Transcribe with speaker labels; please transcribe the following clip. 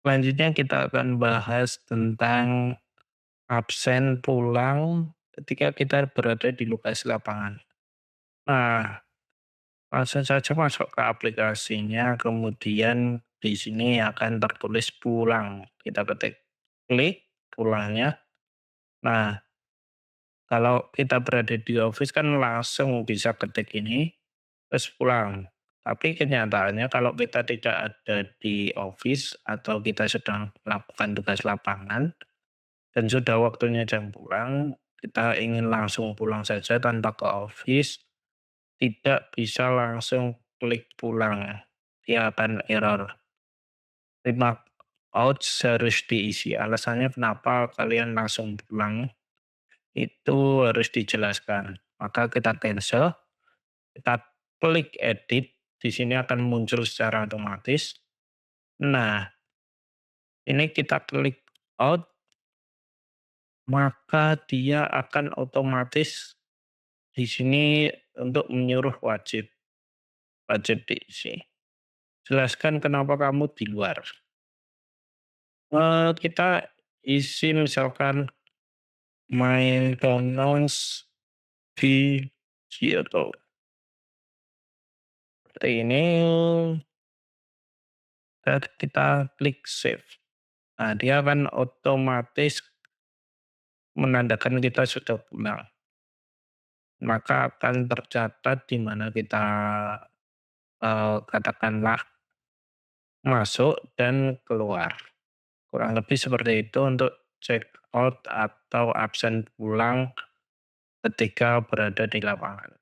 Speaker 1: Selanjutnya kita akan bahas tentang absen pulang ketika kita berada di lokasi lapangan. Nah, langsung saja masuk ke aplikasinya, kemudian di sini akan tertulis pulang. Kita ketik klik pulangnya. Nah, kalau kita berada di office kan langsung bisa ketik ini, terus pulang. Tapi kenyataannya kalau kita tidak ada di office atau kita sedang melakukan tugas lapangan, dan sudah waktunya jam pulang, kita ingin langsung pulang saja tanpa ke office, tidak bisa langsung klik pulang. Dia akan error. Remark out harus diisi. Alasannya kenapa kalian langsung pulang, itu harus dijelaskan. Maka kita cancel, kita klik edit, di sini akan muncul secara otomatis. Nah, ini kita klik out, maka dia akan otomatis di sini untuk menyuruh wajib, wajib diisi. Jelaskan kenapa kamu di luar. Kita isi misalkan my pronouns di Kyoto. Seperti ini, dan kita klik save. Nah, dia akan otomatis menandakan kita sudah pulang. Maka akan tercatat di mana kita katakanlah masuk dan keluar. Kurang lebih seperti itu untuk check out atau absen pulang ketika berada di lapangan.